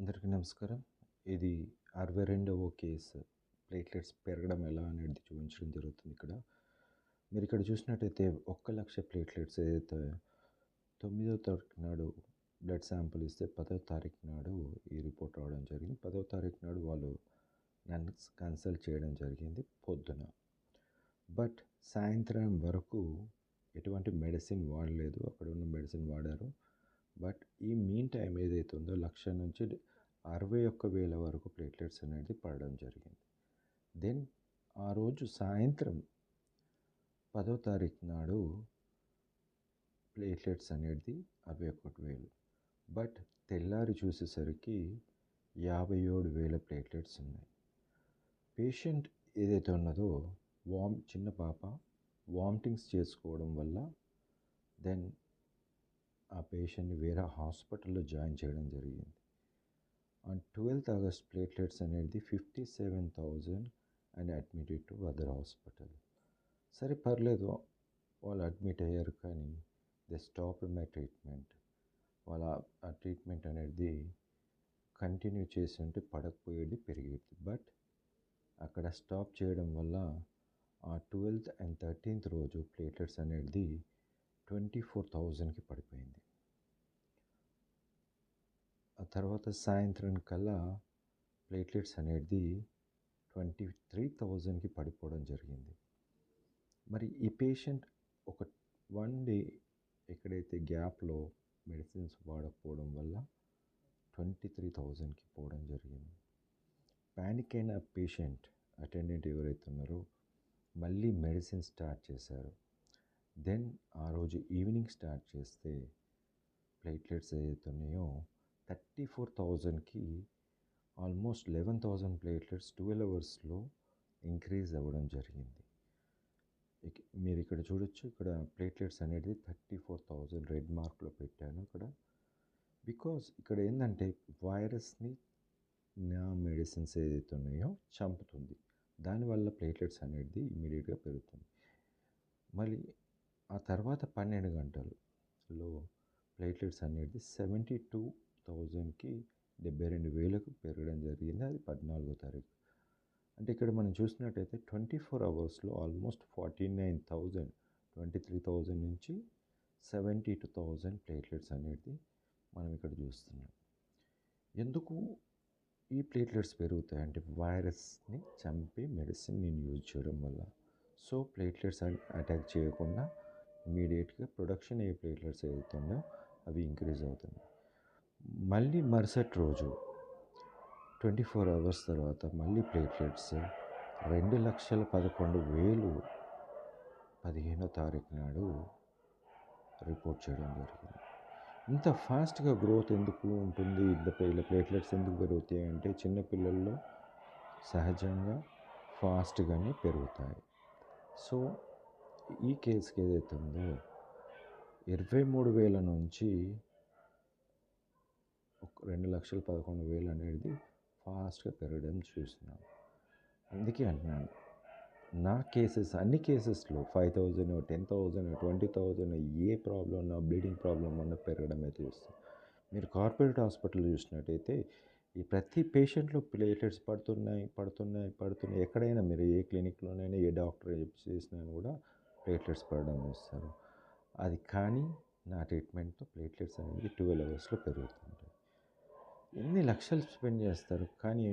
అందరికీ నమస్కారం. ఇది 62వ కేసు ప్లేట్లెట్స్ పెరగడం ఎలా అనేది చూపించడం జరుగుతుంది ఇక్కడ. మీరిక్కడ చూసినట్టయితే 1,00,000 ప్లేట్లెట్స్ ఏదైతే 9వ తారీఖు నాడు బ్లడ్ శాంపుల్ ఇస్తే 10వ తారీఖు నాడు ఈ రిపోర్ట్ రావడం జరిగింది. 10వ తారీఖు నాడు వాళ్ళు నన్ను కన్సల్ట్ చేయడం జరిగింది పొద్దున. బట్ సాయంత్రం వరకు ఎటువంటి మెడిసిన్ వాడలేదు. అక్కడ ఉన్న మెడిసిన్ వాడారు. బట్ ఈ మీన్ టైం ఏదైతే ఉందో 1,00,000 నుంచి 61,000 వరకు ప్లేట్లెట్స్ అనేది పడడం జరిగింది. దెన్ ఆ రోజు సాయంత్రం 10వ తారీఖు నాడు ప్లేట్లెట్స్ అనేది 61,000. బట్ తెల్లారి చూసేసరికి 57,000 ప్లేట్లెట్స్ ఉన్నాయి. పేషెంట్ ఏదైతే ఉన్నదో చిన్న పాప వామిటింగ్స్ చేసుకోవడం వల్ల దెన్ ఆ పేషెంట్ని వేరే హాస్పిటల్లో జాయిన్ చేయడం జరిగింది. ఆన్ 12th August ప్లేట్లెట్స్ అనేది 57,000 and admitted to other hospital. సరే పర్లేదు, వాళ్ళు అడ్మిట్ అయ్యారు, కానీ దే స్టాప్ మై ట్రీట్మెంట్. వాళ్ళ ఆ ట్రీట్మెంట్ అనేది కంటిన్యూ చేసి ఉంటే పడకపోయేది, పెరిగేది. బట్ అక్కడ స్టాప్ చేయడం వల్ల ఆ 12th and 13th రోజు ప్లేట్లెట్స్ అనేది 24,000కి పడిపోయింది. ఆ తర్వాత సాయంత్రం కల్లా ప్లేట్లెట్స్ అనేది 23,000కి పడిపోవడం జరిగింది. మరి ఈ పేషెంట్ ఒక 1 డే ఎక్కడైతే గ్యాప్లో మెడిసిన్స్ వాడకపోవడం వల్ల 23,000కి పోవడం జరిగింది. ప్యానిక్ అయిన పేషెంట్ అటెండెంట్ ఎవరైతే ఉన్నారో మళ్ళీ మెడిసిన్ స్టార్ట్ చేశారు. దెన్ ఆ రోజు ఈవినింగ్ స్టార్ట్ చేస్తే ప్లేట్లెట్స్ ఏదైతే ఉన్నాయో 34,000కి ఆల్మోస్ట్ 11,000 ప్లేట్లెట్స్ 12 అవర్స్లో ఇంక్రీజ్ అవ్వడం జరిగింది. మీరు ఇక్కడ చూడొచ్చు, ఇక్కడ ప్లేట్లెట్స్ అనేది 34,000 రెడ్ మార్క్లో పెట్టాను ఇక్కడ. బికాజ్ ఇక్కడ ఏంటంటే వైరస్ని నా మెడిసిన్స్ ఏదైతే ఉన్నాయో చంపుతుంది. దానివల్ల ప్లేట్లెట్స్ అనేది ఇమీడియట్గా పెరుగుతుంది. మళ్ళీ ఆ తర్వాత 12 గంటల్లో ప్లేట్లెట్స్ అనేది 72,000కి 72,000కు పెరగడం జరిగింది. అది 14వ తారీఖు. అంటే ఇక్కడ మనం చూసినట్టయితే 24 అవర్స్లో ఆల్మోస్ట్ 49,000, 23,000 నుంచి 72,000 ప్లేట్లెట్స్ అనేది మనం ఇక్కడ చూస్తున్నాం. ఎందుకు ఈ ప్లేట్లెట్స్ పెరుగుతాయి అంటే వైరస్ని చంపే మెడిసిన్ నేను యూజ్ చేయడం వల్ల. సో ప్లేట్లెట్స్ అటాక్ చేయకుండా ఇమీడియట్గా ప్రొడక్షన్ అయ్యే ప్లేట్లెట్స్ ఏదైతే ఉన్నాయో అవి ఇంక్రీజ్ అవుతుంది. మళ్ళీ మరుసటి రోజు 24 అవర్స్ తర్వాత మళ్ళీ ప్లేట్లెట్స్ 2,11,000 15వ తారీఖు నాడు రిపోర్ట్ చేయడం జరిగింది. ఇంత ఫాస్ట్గా గ్రోత్ ఎందుకు ఉంటుంది, ఇలా ప్లేట్లెట్స్ ఎందుకు పెరుగుతాయి అంటే చిన్నపిల్లల్లో సహజంగా ఫాస్ట్గానే పెరుగుతాయి. సో ఈ కేసుకి ఏదైతే ఉందో 23,000 నుంచి 2,11,000 అనేది ఫాస్ట్గా పెరగడం చూస్తున్నాం. అందుకే అంటున్నాను, నా కేసెస్ అన్ని కేసెస్లో 5,000, 10,000, 20,000 ఏ ప్రాబ్లం ఉన్నా, బ్లీడింగ్ ప్రాబ్లం ఉన్నా పెరగడం అయితే చూస్తాం. మీరు కార్పొరేట్ హాస్పిటల్ చూసినట్టయితే ఈ ప్రతి పేషెంట్లో ప్లేట్లెట్స్ పడుతున్నాయి. ఎక్కడైనా మీరు ఏ క్లినిక్లోనైనా ఏ డాక్టర్ చేసినా కూడా ప్లేట్లెట్స్ పడడం చూస్తారు. అది కానీ నా ట్రీట్మెంట్తో ప్లేట్లెట్స్ అనేది 12 అవర్స్లో పెరుగుతుంటాయి. ఎన్ని లక్షలు స్పెండ్ చేస్తారు, కానీ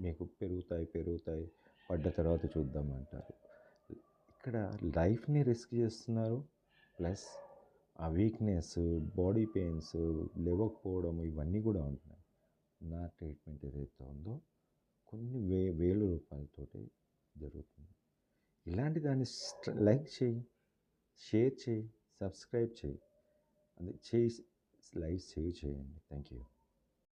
మీకు పెరుగుతాయి, పడ్డ తర్వాత చూద్దామంటారు. ఇక్కడ లైఫ్ని రిస్క్ చేస్తున్నారు, ప్లస్ ఆ వీక్నెస్, బాడీ పెయిన్స్, లేవకపోవడం ఇవన్నీ కూడా ఉంటున్నాయి. నా ట్రీట్మెంట్ ఏదైతే ఉందో కొన్ని వేల రూపాయలతోటి జరుగుతుంది. ఇలాంటి దాన్ని లైక్ చేయి, షేర్ చేయి, సబ్స్క్రైబ్ చేయి, అది చేసి లైవ్ సేవ్ చేయండి. Thank you.